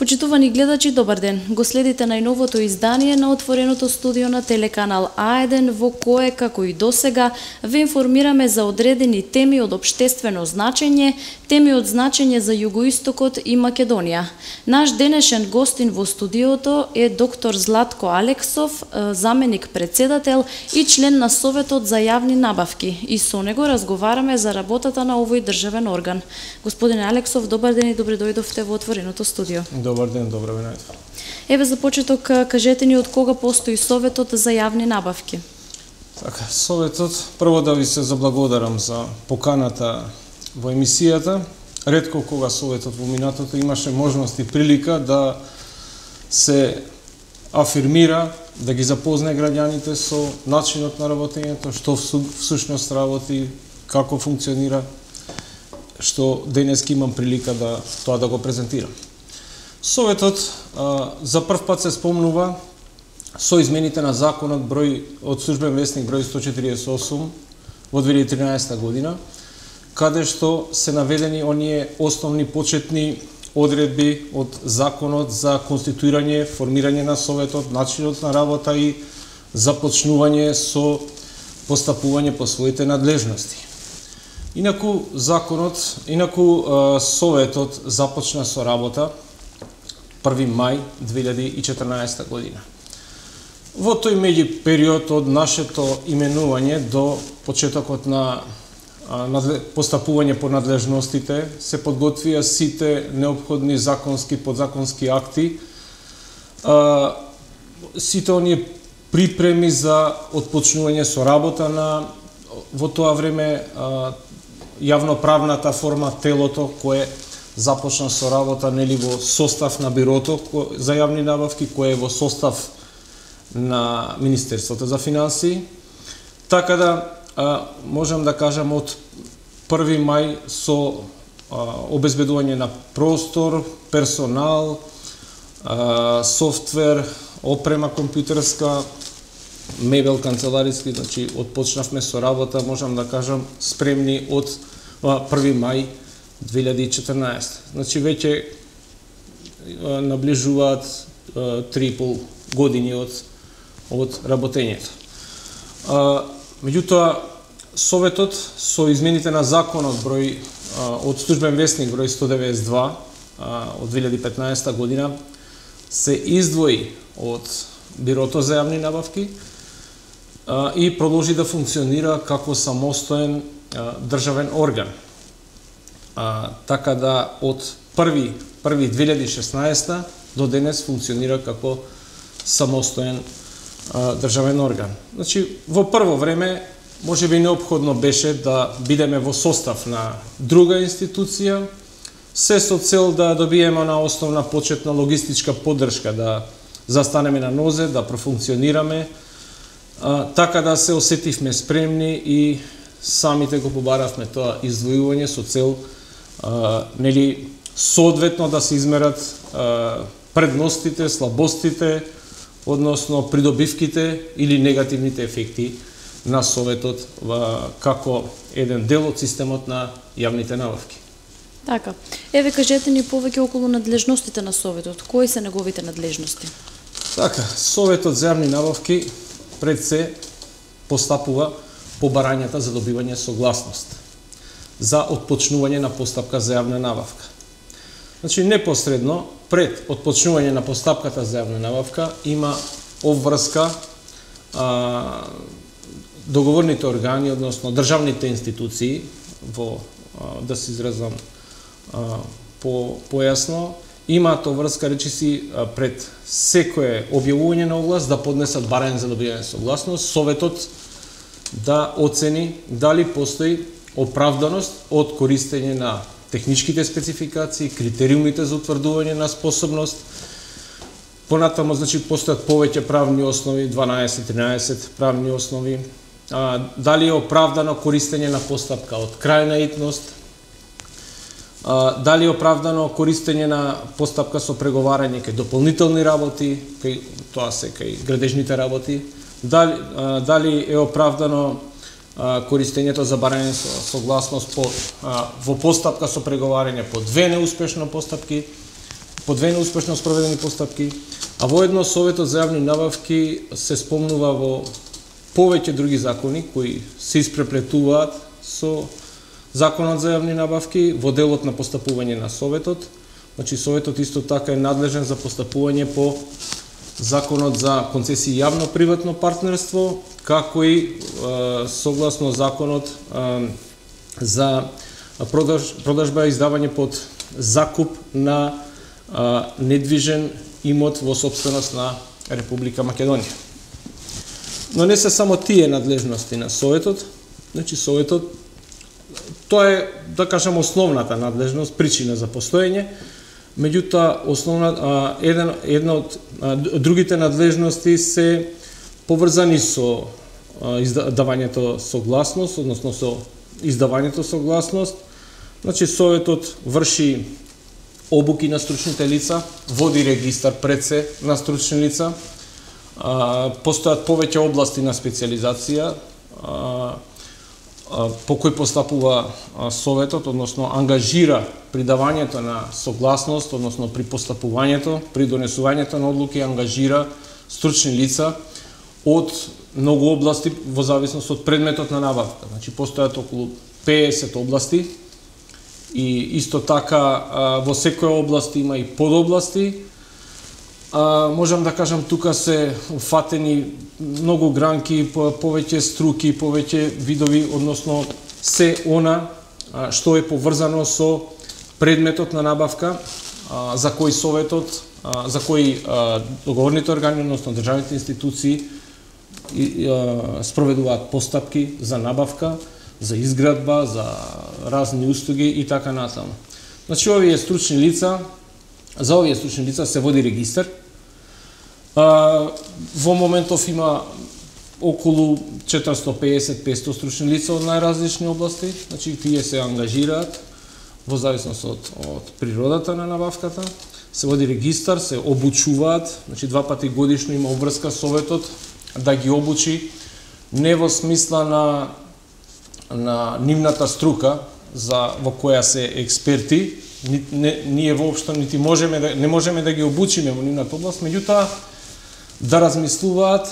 Почитувани гледачи, добар ден. Го следите најновото издание на отвореното студио на телеканал А1, во кое, како и досега, ве информираме за одредени теми од општествено значење, теми од значење за Југоистокот и Македонија. Наш денешен гостин во студиото е доктор Златко Алексов, заменик председател и член на Советот за јавни набавки, и со него разговараме за работата на овој државен орган. Господине Алексов, добар ден и добре дојдовте во отвореното студио. Добар ден, добро ве најдов. Еве за почеток кажете ни од кога постои Советот за јавни набавки. Така, Советот, прво да ви се заблагодарам за поканата во емисијата. Ретко кога Советот во минатото имаше можност и прилика да се афирмира, да ги запознае граѓаните со начинот на работењето, што всушност работи, како функционира, што денески имам прилика да тоа да го презентирам. Советот за прв пат се спомнува со измените на законот од службен весник број 148 во 2013 година, каде што се наведени оние основни почетни одредби од законот за конституирање, формирање на Советот, начинот на работа и започнување со постапување по своите надлежности. Инаку Советот започна со работа 1 мај 2014 година. Во тој меѓу период од нашето именување до почетокот на постапување по надлежностите се подготвија сите неопходни законски, подзаконски акти, сите оние припреми за отпочнување со работа на во тоа време јавноправната форма, телото кое започна со работа во состав на бирото за јавни набавки, кој е во состав на Министерството за финансии. Така да можам да кажам од 1 мај со обезбедување на простор, персонал, софтвер, опрема компјутерска, мебел канцелариски, значи отпочнавме со работа, можам да кажам, спремни од 1 мај 2014. Значи веќе наближуваат 3,5 години од работењето. Меѓутоа, Советот со измените на законот од службен весник број 192 од 2015 година се издвои од Бирото за јавни набавки и продолжи да функционира како самостоен државен орган. Така да од 1.1.2016 до денес функционира како самостоен државен орган. Значи, во прво време, може би неопходно беше да бидеме во состав на друга институција, се со цел да добиеме на основна почетна логистичка поддршка, да застанеме на нозе, да профункционираме, така да се осетивме спремни и самите го побаравме тоа издвојување со цел соодветно да се измерат предностите, слабостите, односно придобивките или негативните ефекти на Советот како еден дел од системот на јавните набавки. Така. Еве кажете ни повеќе околу надлежностите на Советот. Кои се неговите надлежности? Така, Советот за јавни набавки пред се постапува по барањата за добивање согласност за отпочнување на постапка за јавна набавка. Значи, непосредно пред отпочнување на постапката за јавна набавка има обврска договорните органи, односно државните институции, да се изразам појасно, имаат обврска, речиси, пред секое објавување на оглас да поднесат барање за добивање согласност, Советот да оцени дали постои оправданост од користење на техничките спецификации, критериумите за утврдување на способност. Понатамо, значи, постојат повеќе правни основи, 12-13 правни основи. Дали е оправдано користење на постапка од крајна итност, дали е оправдано користење на постапка со преговарање кај дополнителни работи, тоа се кај градежните работи, дали е оправдано користењето за барање со согласност во постапка со преговарање по 2 неуспешно постапки, по две неуспешно спроведени постапки, а воедно Советот за јавни набавки се спомнува во повеќе други закони кои се испреплетуваат со Законот за јавни набавки во делот на постапување на Советот. Значи Советот исто така е надлежен за постапување по Законот за концесии и јавно-приватно партнерство, како и согласно Законот за продажба и издавање под закуп на недвижен имот во сопственост на Република Македонија. Но не се само тие надлежности на Советот, значи Советот, тоа е, да кажам, основната надлежност, причина за постоење, меѓутоа една од другите надлежности се поврзани со издавањето согласност, односно со издавањето согласност. Значи Советот врши обуки на стручните лица, води регистар пред се на стручни лица, постојат повеќе области на специализација по кои постапува Советот, односно ангажира при давањето на согласност, односно при постапувањето, при донесувањето на одлуки, ангажира стручни лица од многу области во зависност од предметот на набавка. Значи постојат околу 50 области и исто така во секоја област има и подобласти. Можам да кажам, тука се фатени многу гранки, повеќе струки, повеќе видови, односно се она што е поврзано со предметот на набавка, за кој Советот, за кој договорните органи, односно државните институции спроведуваат постапки за набавка, за изградба, за разни услуги и така натаму. Значи овие стручни лица, за овие стручни лица се води регистар. Во моментов има околу 450-500 стручни лица од најразлични области, значи тие се ангажираат во зависност од природата на набавката, се води регистар, се обучуваат, значи 2 пати годишно има обврска Советот да ги обучи, не во смисла на нивната струка во која се експерти, ние воопшто не можеме да ги обучиме во нивната област, меѓутоа да размислуваат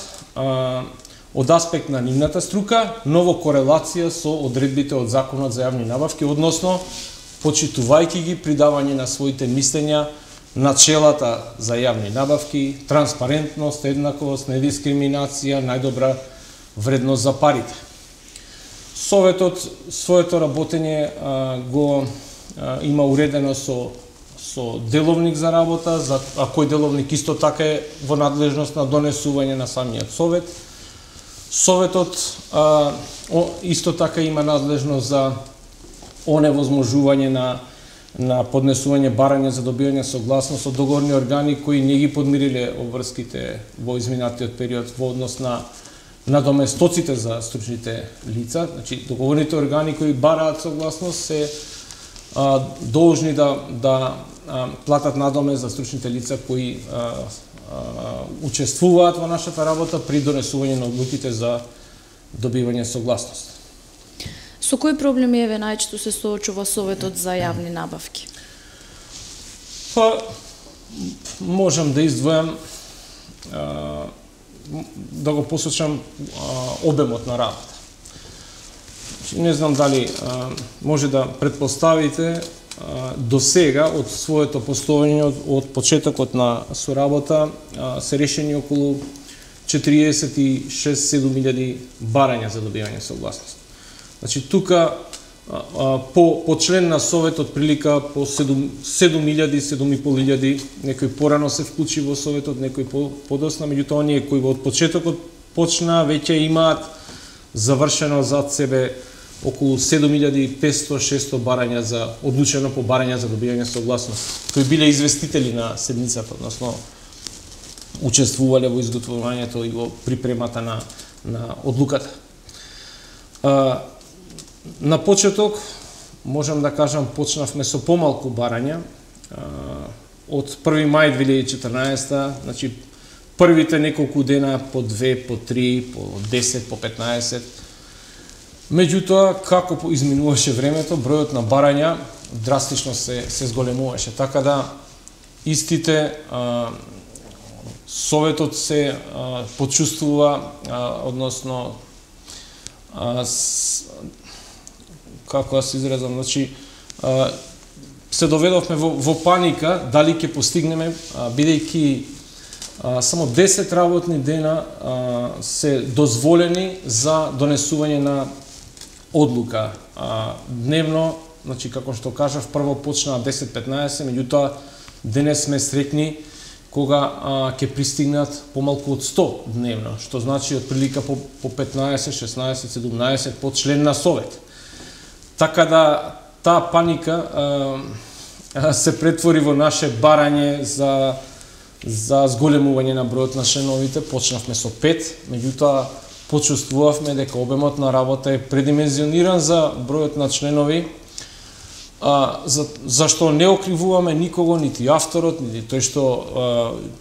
од аспект на нивната струка, но во корелација со одредбите од Законот за јавни набавки, односно почитувајќи ги при давање на своите мислења начелата за јавни набавки, транспарентност, еднаквост, недискриминација, најдобра вредност за парите. Советот своето работење го има уредено со деловник за работа, а кој деловник исто така е во надлежност на донесување на самиот Совет. Советот исто така има надлежност за оневозможување на поднесување барања за добивање согласност од договорни органи кои не ги подмириле обврските во изминатиот период во однос на доместоците за стручните лица. Значи, договорните органи кои бараат согласност се должни да платат надоме за стручните лица кои учествуваат во нашата работа при донесување на одлуките за добивање согласност. Со кои проблеми еве најчесто се соочува Советот за јавни набавки? Можам да издвојам, да го посочам обемот на работа. Не знам дали може да предпоставите до сега од своето постоење од почетокот на соработа се решени околу 46-7.000 барања за добивање согласност. Значи тука по член на Советот прилика по 7.000-7.500, некој порано се вклучи во Советот, некој подосна, меѓутоа оние кои од почетокот почна веќе имаат завршено зад себе околу 7.500-600 барања за одлучено по барања за добивање согласност, кои биле известители на седмицата, односно учествувале во изготвувањето и во припремата на одлуката. На почеток, можам да кажам, почнавме со помалку барања. Од 1. мај 2014, значи првите неколку дена по 2, по 3, по 10, по 15. Меѓутоа, како изминуваше времето, бројот на барања драстично се зголемуваше. Така да, истите Советот се почувствува, односно како да се изразам, значи се доведовме во паника дали ќе постигнеме, бидејќи само 10 работни дена се дозволени за донесување на одлука. Дневно, значи како што кажав, прво почна 10-15, меѓутоа денес сме среќни кога ќе пристигнат помалку од 100 дневно, што значи отприлика по 15, 16, 17 по член на Совет. Така да таа паника се претвори во наше барање за зголемување на бројот на членовите. Почнавме со 5, меѓутоа почувствувавме дека обемот на работа е предимензиониран за бројот на членови, зашто не окривуваме никого, нити авторот, нити тој што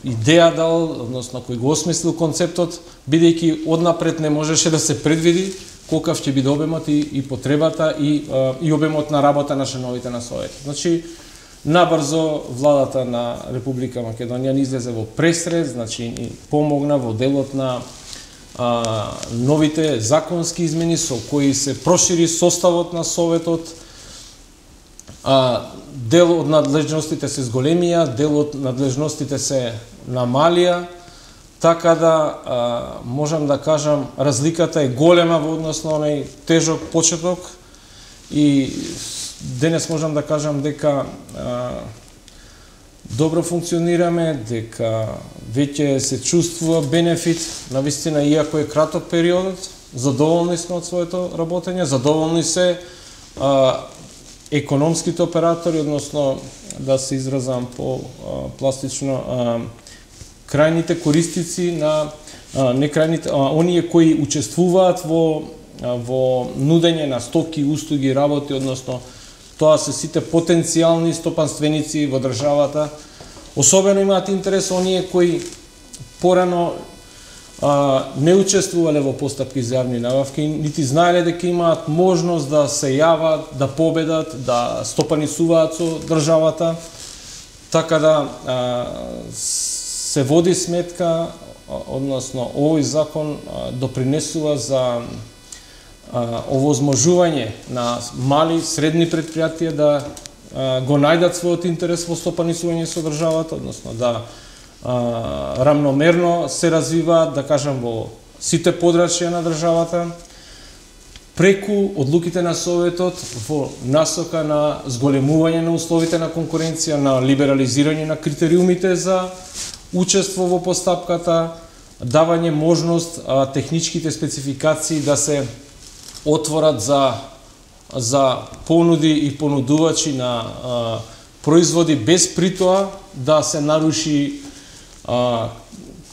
идеја дал, односно кој го осмислил концептот, бидејќи однапред не можеше да се предвиди колкав ќе биде обемот и потребата и обемот на работа на членовите на Совет. Значи, набрзо владата на Република Македонија ни излезе во пресред, значи и помогна во делот на новите законски измени со кои се прошири составот на Советот. Дел од надлежностите се зголемија, дел од надлежностите се намалија, така да можам да кажам разликата е голема во однос на оној тежок почеток и денес можам да кажам дека добро функционираме, дека веќе се чувствува бенефит, навистина, иако е краток периодот, задоволни сме од своето работење, задоволни се економските оператори, односно да се изразам по пластично, крајните користици на оние кои учествуваат во нудење на стоки, услуги, работи, односно тоа се сите потенцијални стопанственици во државата. Особено имаат интерес оние кои порано не учествувале во постапки за јавни набавки, нити знаеле дека имаат можност да се јават, да победат, да стопанисуваат со државата. Така да се води сметка, односно овој закон допринесува за овозможување на мали, средни предпријатија да го најдат својот интерес во стопанисување со државата, односно да рамномерно се развиваат, да кажам, во сите подрачја на државата, преку одлуките на Советот во насока на зголемување на условите на конкуренција, на либерализирање на критериумите за учество во постапката, давање можност техничките спецификации да се отворат за понуди и понудувачи на производи без притоа да се наруши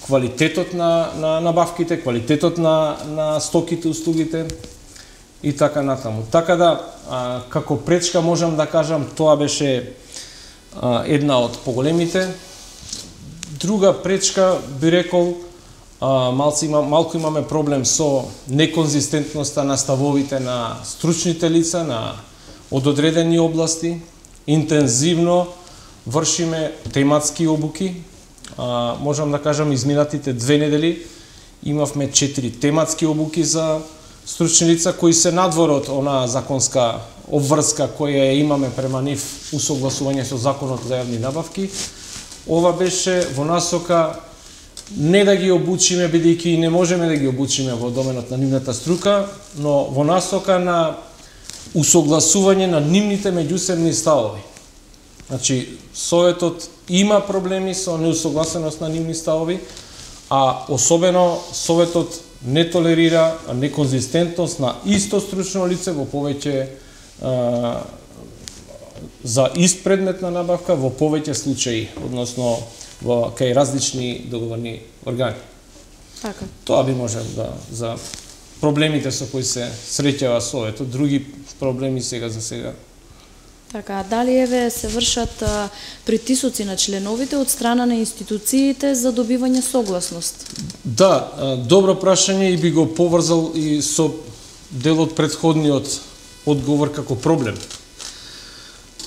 квалитетот на набавките, квалитетот на стоките, услугите и така натаму. Така да, како пречка можам да кажам, тоа беше една од поголемите. Друга пречка, би рекол, малку имаме проблем со неконзистентноста на ставовите на стручните лица од одредени области. Интензивно вршиме тематски обуки. Можам да кажам, изминатите 2 недели имавме 4 тематски обуки за стручни лица кои се надвор од онаа законска обврска која имаме према нив усогласување со законот за јавни набавки. Ова беше во насока не да ги обучиме, бидејќи не можеме да ги обучиме во доменот на нивната струка, но во насока на усогласување на нивните меѓусебни ставови. Значи, Советот има проблеми со неусогласеност на нивни ставови, а особено Советот не толерира неконзистентност на исто стручно лице во повеќе за ист предмет на набавка во повеќе случаи, односно во кај различни договорни органи. Така. Тоа би можел за проблемите со кои се среќава Советот, други проблеми сега за сега. Така, дали еве се вршат притисоци на членовите од страна на институциите за добивање согласност? Да, добро прашање и би го поврзал и со дел од претходниот одговор како проблем.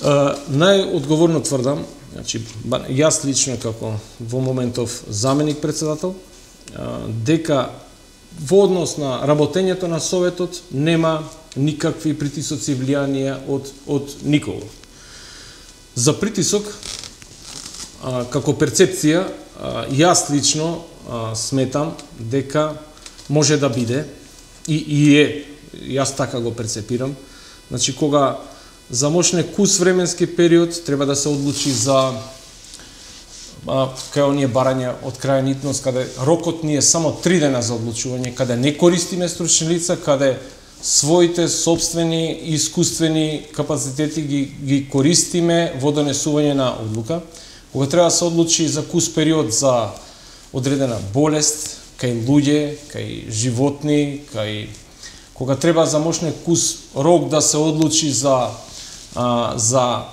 Најодговорно тврдам значи јас лично како во моментов заменик председател, дека во однос на работењето на Советот нема никакви притисоци и влијанија од никого. За притисок, како перцепција, јас лично сметам дека може да биде и е, јас така го перцепирам, значи кога замошне кус временски период треба да се одлучи за кај оние барања од крајнитност, каде рокот ни е само 3 дена за одлучување, каде не користиме стручни лица, каде своите собствени искуствени капацитети ги користиме во донесување на одлука, кога треба да се одлучи за кус период за одредена болест, кај луѓе, кај животни, кога треба замошне кус рок да се одлучи за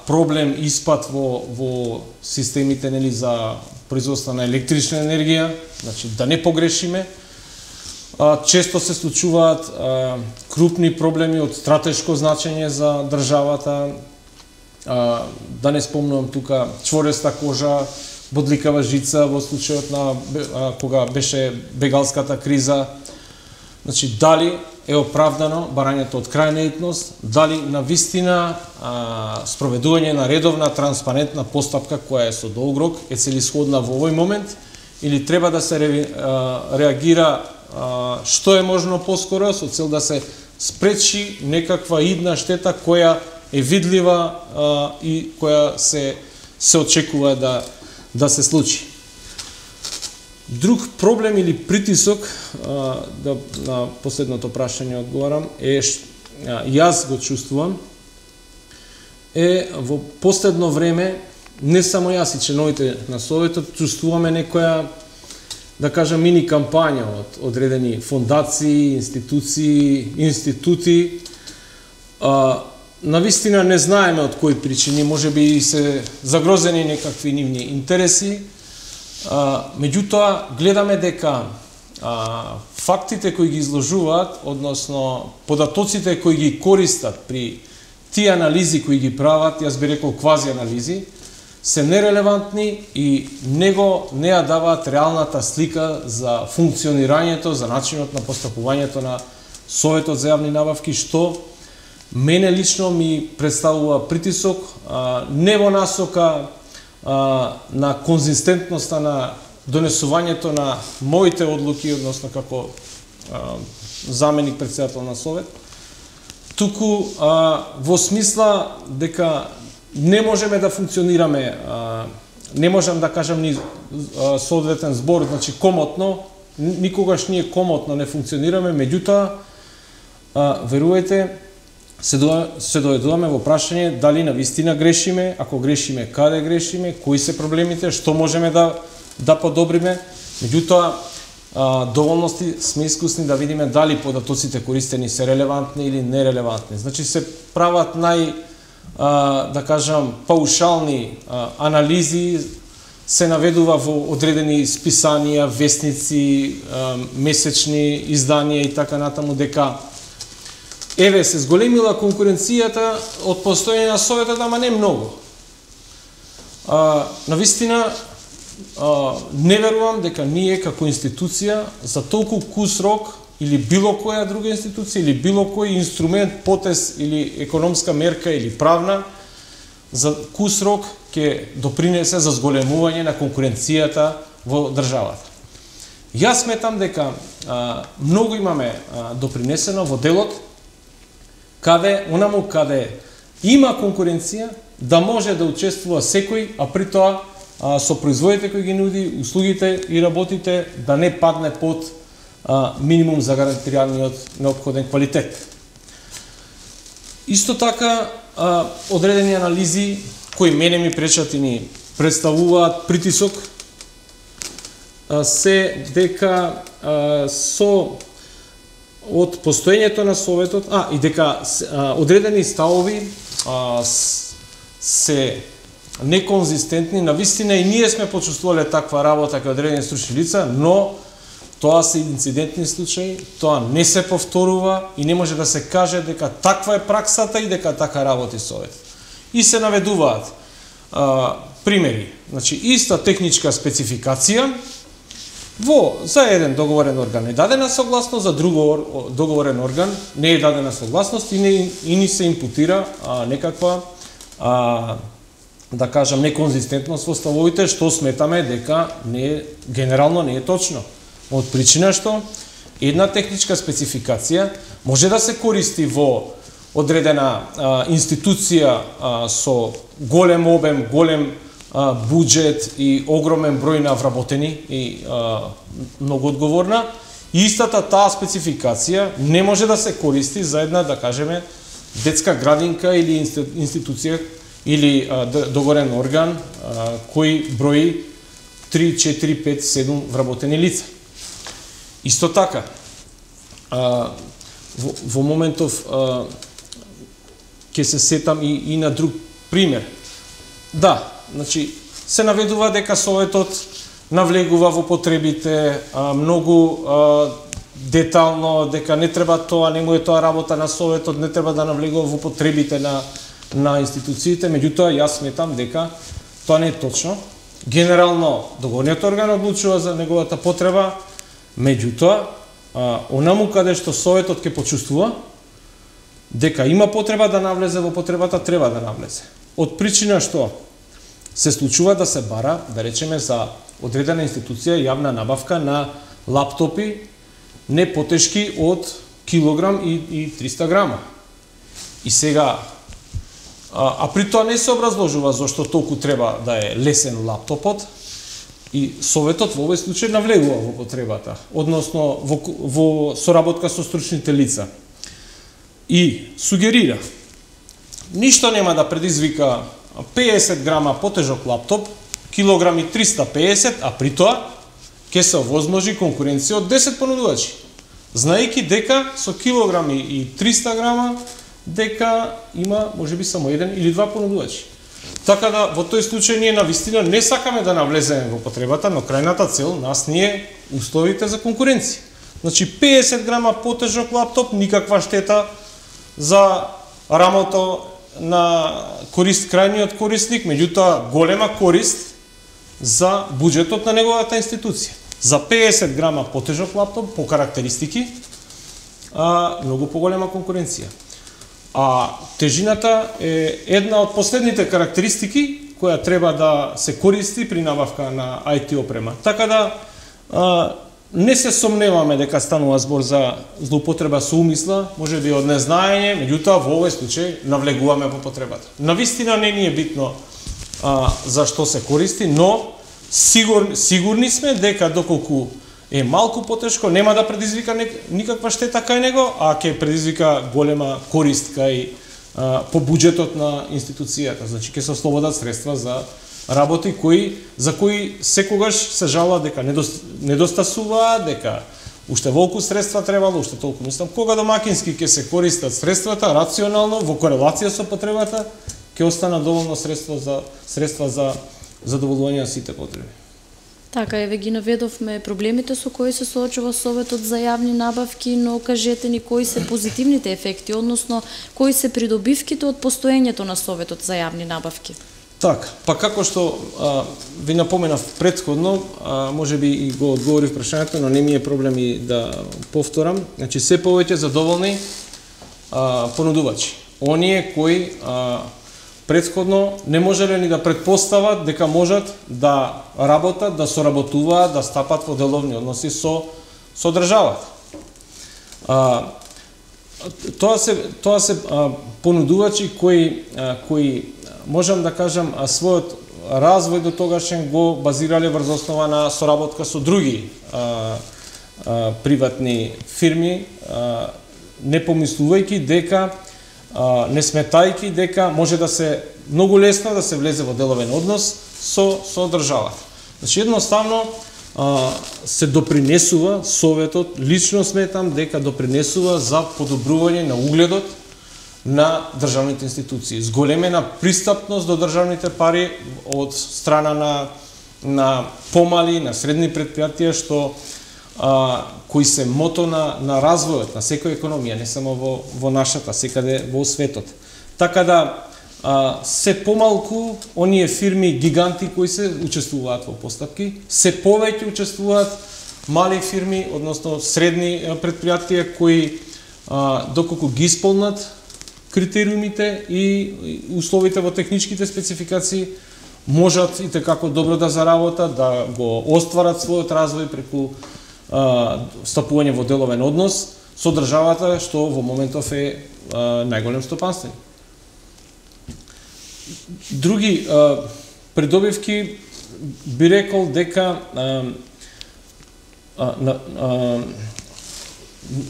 проблем испад во системите, нели, за производство на електрична енергија, значи да не погрешиме. Често се случуваат крупни проблеми од стратешко значење за државата. Да не спомнувам тука чвореста кожа, бодликава жица во случајот на кога беше бегалската криза. Значи дали е оправдано барањето од крајнитност, дали навистина спроведување на редовна транспарентна постапка која е со долг рок е целисходна во овој момент, или треба да се реагира што е можно поскоро со цел да се спречи некаква идна штета која е видлива и која се очекува да се случи. Друг проблем или притисок, на последното прашање одговарам, јас го чувствувам, во последно време, не само јас и членовите на Советот, чувствуваме некоја, да кажам, мини кампања од одредени фондации, институти. Навистина не знаеме од кои причини, може би се загрозени некакви нивни интереси. Меѓутоа, гледаме дека фактите кои ги изложуваат, односно податоците кои ги користат при тие анализи кои ги прават, јас би рекол квази анализи, се нерелевантни и не ја даваат реалната слика за функционирањето, за начинот на постапувањето на Советот за јавни набавки, што мене лично ми представува притисок, не во насока на конзистентноста на донесувањето на моите одлуки, односно како заменик председател на Совет, туку во смисла дека не можеме да функционираме, не можам да кажам ни соодветен збор, значи комотно, никогаш ние комотно не функционираме, меѓутоа, верувајте, се дојдуваме во прашање дали навистина грешиме, ако грешиме, каде грешиме, кои се проблемите, што можеме да подобриме. Меѓутоа, доволно сме искусни да видиме дали податоците користени се релевантни или нерелевантни. Значи се прават да кажам, паушални анализи, се наведува во одредени списанија, весници, месечни изданија и така натаму, дека еве се зголемила конкуренцијата од постоење на Советот, ама не многу. Навистина, не верувам дека ние како институција за толку кус рок или било која друга институција или било кој инструмент, потез или економска мерка или правна за кус рок ќе допринесе за зголемување на конкуренцијата во државата. Јас сметам дека многу имаме допринесено во делот каде има конкуренција да може да учествува секој, а при тоа со производите кои ги нуди, услугите и работите да не падне под минимум за гарантираниот неопходен квалитет. Исто така, одредени анализи кои мене ми пречат и ми представуваат притисок се дека од постоењето на Советот, и дека одредени ставови се неконзистентни, навистина и ние сме почувствувале таква работа кај одредени стручни лица, но тоа се инцидентни случаи, тоа не се повторува и не може да се каже дека таква е праксата и дека така работи Совет. И се наведуваат примери. Значи, иста техничка спецификација, за еден договорен орган е дадена согласност, за друг договорен орган не е дадена согласност и ни се импутира некаква, да кажам, неконзистентност во ставовите, што сметаме дека генерално не е точно. Од причина што една техничка спецификација може да се користи во одредена институција со голем обем, голем буџет и огромен број на вработени и многу одговорна, и истата таа спецификација не може да се користи за една, да кажеме, детска градинка или институција или договорен орган кој брои 3, 4, 5, 7 вработени лица. Исто така, во моментов ќе се сетам и на друг пример. Да, значи, се наведува дека Советот навлегува во потребите многу детално, дека не треба тоа, не му е тоа работа на Советот, не треба да навлегува во потребите на институциите, меѓутоа јас сметам дека тоа не е точно. Генерално, договорниот орган одлучува за неговата потреба, меѓутоа, онаму каде што Советот ќе почувствува дека има потреба да навлезе во потребата, треба да навлезе. Од причина што се случува да се бара, да речеме, за одредена институција јавна набавка на лаптопи не потешки од килограм и 300 грама. И сега, при тоа не се образложува зашто толку треба да е лесен лаптопот, и Советот во овој случај навлегува во потребата, односно во соработка со стручните лица. И сугерира, ништо нема да предизвика 50 грама потежок лаптоп, килограми 350, а при тоа ќе се овозможи конкуренција од 10 понудувачи. Знаејќи дека со килограми и 300 грама дека има можеби само еден или два понудувачи. Така да во тој случај ние навистина не сакаме да навлеземе во потребата, но крајната цел нас ни е условите за конкуренција. Значи 50 грама потежок лаптоп, никаква штета за рамото на крајниот корисник, меѓутоа голема корист за буџетот на неговата институција. За 50 грама потежок лаптоп, по карактеристики, многу поголема конкуренција. А тежината е една од последните карактеристики која треба да се користи при набавка на IT опрема. Така да не се сомневаме дека станува збор за злоупотреба со умисла, може би од незнаење, меѓутоа во овој случај навлегуваме во потребата. Навистина не ни е битно за што се користи, но сигурни сме дека доколку е малку потешко, нема да предизвика никаква штета кај него, а ќе предизвика голема корист кај по буџетот на институцијата. Значи ќе се ослободат средства за работи за кои секогаш се жала дека недостасуваат, дека уште волку средства требало, уште толку. Мислам, кога домакински ќе се користат средствата рационално во корелација со потребата, ќе остана доволно средства за задоволување на сите потреби. Така, еве ги наведовме проблемите со кои се соочува Советот за јавни набавки, но кажете ни кои се позитивните ефекти, односно кои се придобивките од постоењето на Советот за јавни набавки? Така, па како што ви напоменав претходно, можеби и го одговорив прашањето, но не ми е проблем и да повторам. Значи, се повеќе задоволни понудувачи. Оние кои претходно не можеле ни да претпостават дека можат да работат, да соработуваат, да стапат во деловни односи со државата. Тоа се понудувачи кои можам да кажам својот развој до тогашен го базирале врз основа на соработка со други приватни фирми, не помислувајќи дека не сметајќи дека може да се многу лесно да се влезе во деловен однос со државата. Значи едноставно се допринесува, Советот, лично сметам дека допринесува за подобрување на угледот на државните институции. Зголемена пристапност до државните пари од страна на помали, на средни предпријатија што кои се мото на развојот на секоја економија, не само во нашата, секаде во светот. Така да се помалку оние фирми гиганти кои се учествуваат во постапки, се повеќе учествуваат мали фирми, односно средни предпријатија кои доколку ги исполнат критериумите и условите во техничките спецификации, можат и како добро да заработат, да го остварат својот развој преку стапување во деловен однос со државата, што во моментов е најголем стопанствен. Други придобивки би рекол дека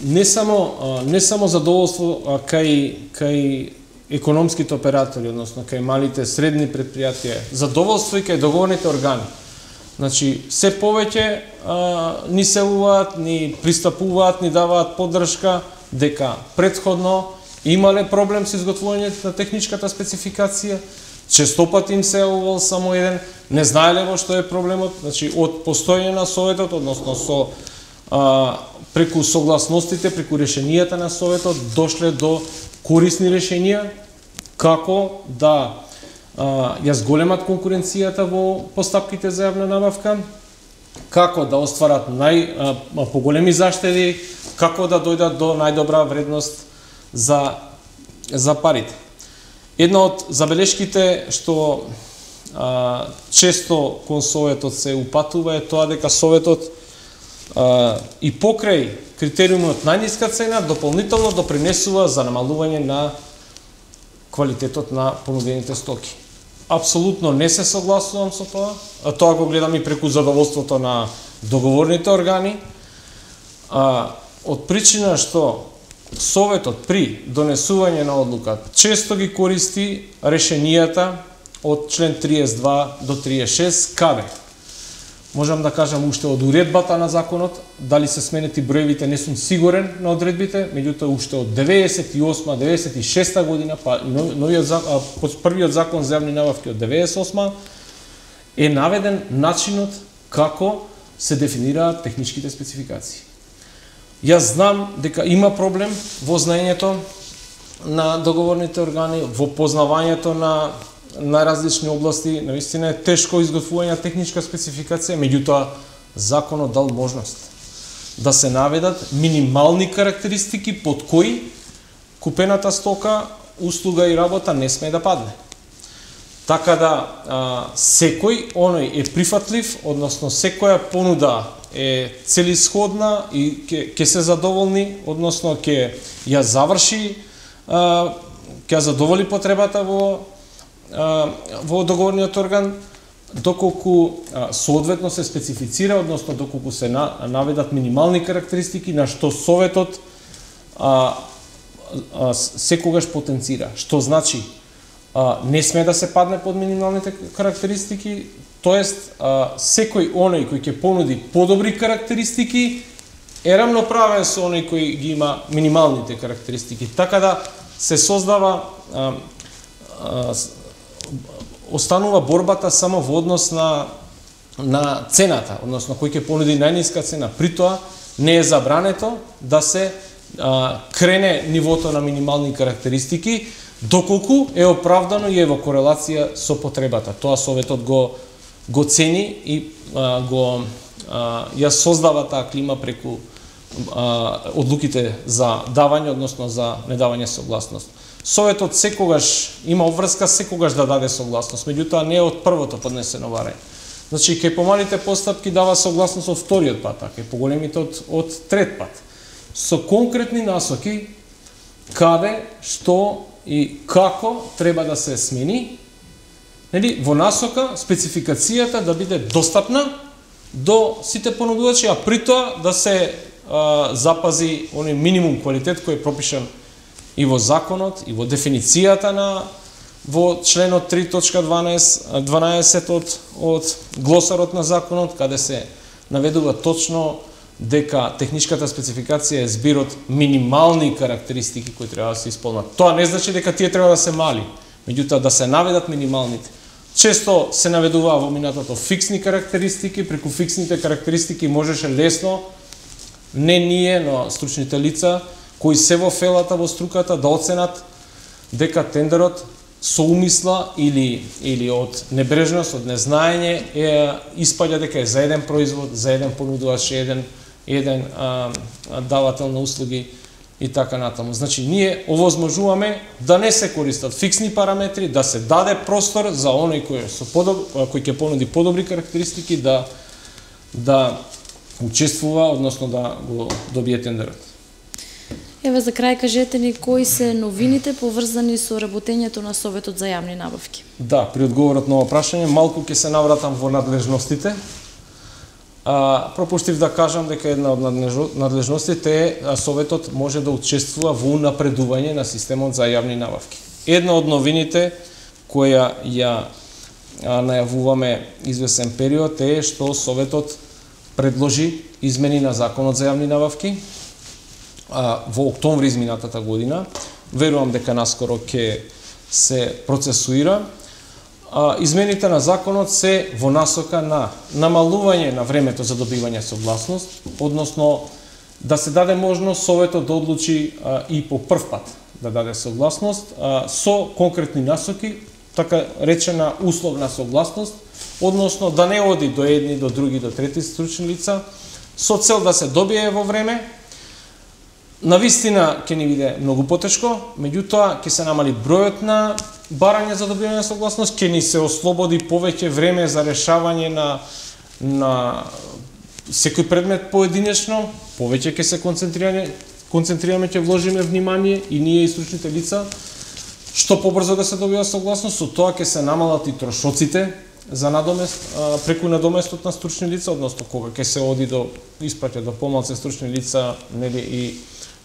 не само задоволство кај економските оператори, односно кај малите средни предпријатија, задоволство и кај договорните органи. Значи, се повеќе ни селуваат, ни пристапуваат, ни даваат поддршка дека претходно имале проблем со изготвувањето на техничката спецификација, честопат им се явувал само еден, не знаеле во што е проблемот, значи од постојање на советот, односно со преку согласностите, преку решенијата на советот дошле до корисни решенија како да ја зголемат конкуренцијата во постапките за јавна набавка, како да остварат поголеми заштеди, како да дојдат до најдобра вредност за парите. Една од забелешките што често кон советот се упатува е тоа дека советот и покрај критериумот најниска цена дополнително допринесува за намалување на квалитетот на понудените стоки. Апсолутно не се согласувам со тоа, а тоа го гледам и преку задоволството на договорните органи. Од причина што советот при донесување на одлука често ги користи решенијата од член 32 до 36, каде можам да кажам уште од уредбата на законот, дали се сменети броевите не сум сигурен на одредбите, меѓутоа уште од 98-96 година, па првиот закон за јавни набавки од 98 е наведен начинот како се дефинираат техничките спецификации. Јас знам дека има проблем во знаењето на договорните органи, во познавањето на различни области, наистина е тешко изготвување на техничка спецификација, меѓутоа законот дал можност да се наведат минимални карактеристики под кои купената стока, услуга и работа не смее да падне. Така да секој оној е прифатлив, односно секоја понуда е целисходна и ќе се задоволни, односно ќе ја заврши, ќе задоволи потребата во договорниот орган, доколку соодветно се специфицира, односно доколку се наведат минимални карактеристики на што советот секогаш потенцира. Што значи не смее да се падне под минималните карактеристики, тоест секој оној кој ќе понуди подобри карактеристики е рамноправен со оној кој ги има минималните карактеристики. Така да се создава останува борбата само во однос на цената, односно кој ќе понуди најниска цена. При тоа не е забрането да се крене нивото на минимални карактеристики, доколку е оправдано и е во корелација со потребата. Тоа советот го цени и ја создава таа клима преку одлуките за давање, односно за недавање согласност. Советот секогаш има обврска секогаш да даде согласност, меѓутоа не од првото поднесено барање. Значи, кај помалите постапки дава согласност од вториот пат, а кај поголемите од трет пат. Со конкретни насоки каде, што и како треба да се смени, во насока спецификацијата да биде достапна до сите понудувачи, а при тоа да се запази оној минимум квалитет кој е пропишан и во законот, и во дефиницијата во членот 3.12 од глосарот на законот, каде се наведува точно дека техничката спецификација е збирот минимални карактеристики кои треба да се исполнат. Тоа не значи дека тие треба да се мали, меѓутоа да се наведат минималните. Често се наведува во минатото фиксни карактеристики, преку фиксните карактеристики можеше лесно, не ние, но стручните лица, кои се во фелата, во струката, да оценат дека тендерот со умисла или од небрежност, од незнаење испаѓа дека е за еден производ, за еден понудувач, еден давател на услуги и така натаму. Значи, ние овозможуваме да не се користат фиксни параметри, да се даде простор за оној кој ќе понуди подобри карактеристики да учествува, односно да го добие тендерот. Еве за крај кажете ни кои се новините поврзани со работењето на Советот за јавни набавки. Да, при одговорот на ова прашање малку ќе се навратам во надлежностите. Пропуштив да кажам дека една од надлежностите е Советот може да учествува во унапредување на системот за јавни набавки. Една од новините која ја најавуваме извесен период е што Советот предложи измени на Законот за јавни набавки во октомври изминатата година. Верувам дека наскоро ќе се процесуира. Измените на законот се во насока на намалување на времето за добивање согласност, односно да се даде можност Советот да одлучи и по прв пат да даде согласност со конкретни насоки, така речена условна согласност, односно да не оди до едни, до други, до трети стручни лица, со цел да се добие во време. Навистина ќе ни биде многу потешко, меѓутоа ќе се намали бројот на барање за добивање согласност, ќе ни се ослободи повеќе време за решавање на секој предмет поединечно, повеќе ќе се концентрираме, ќе вложиме внимание и ние и стручните лица, што побрзо да се добива согласност, со тоа ќе се намалат и трошоците за преку надоместот на стручни лица, односно кога ќе се оди до испраќа до помалце стручни лица, нели и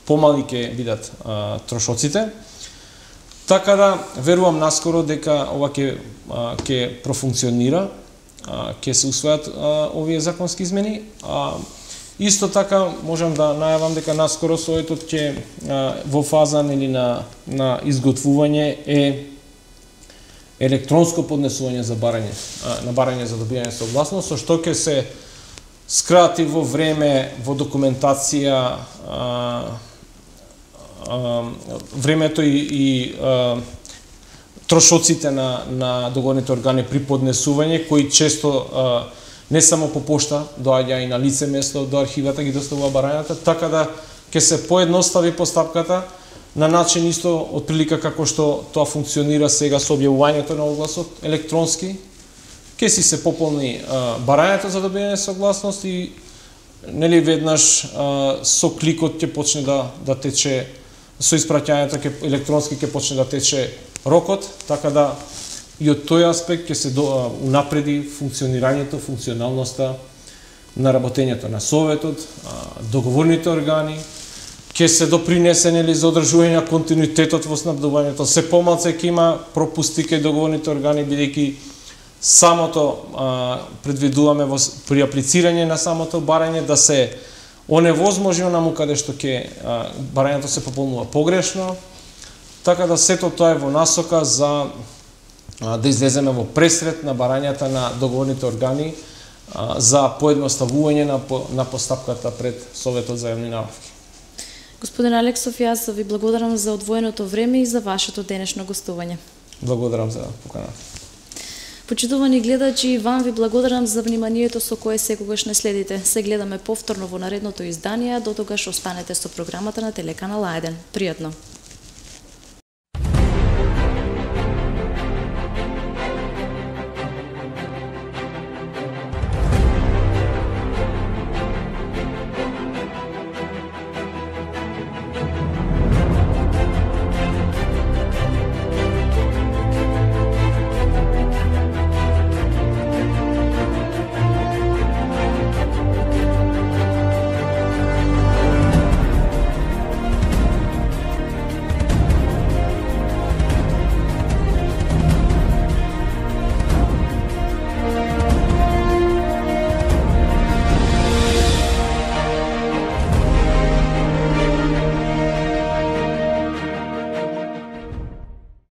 помали ќе бидат трошоците. Така да верувам наскоро дека ова ќе профункционира, ќе се усвојат овие законски измени. Исто така можам да најавам дека наскоро Советот ќе во фаза нели на изготвување е електронско поднесување за барање за добивање согласност, со што ќе се скрати во време, во документација, времето и трошоците на договорните органи при поднесување, кои често не само по пошта доаѓа и на лице место до архивата ги доставува барањата, така да ќе се поедностави постапката на начин исто отприлика како што тоа функционира сега со објавувањето на огласот електронски. Ќе си се пополни барањето за добивање согласност и нели веднаш со кликот ќе почне да тече, со испраќањето електронски ќе почне да тече рокот, така да и од тој аспект ќе се унапреди функционирањето, функционалноста на работењето на Советот, договорните органи, ќе се допринесе нели за одржување на континуитетот во снабдувањето. Се помалце ќе има пропусти кај договорните органи, бидејќи самото предвидуваме при аплицирање на самото барање да се оневозможи онаму каде што барањето се пополнува погрешно, така да сето тоа е во насока за да излеземе во пресред на барањата на договорните органи за поедноставување на постапката пред Советот за јавни набавки. Господин Алексов, јас ви благодарам за одвоеното време и за вашето денешно гостување. Благодарам за поканата. Почитувани гледачи, вам ви благодарам за вниманието со кое секогаш не следите. Се гледаме повторно во наредното издание, дотогаш останете со програмата на телеканал А1. Пријатно!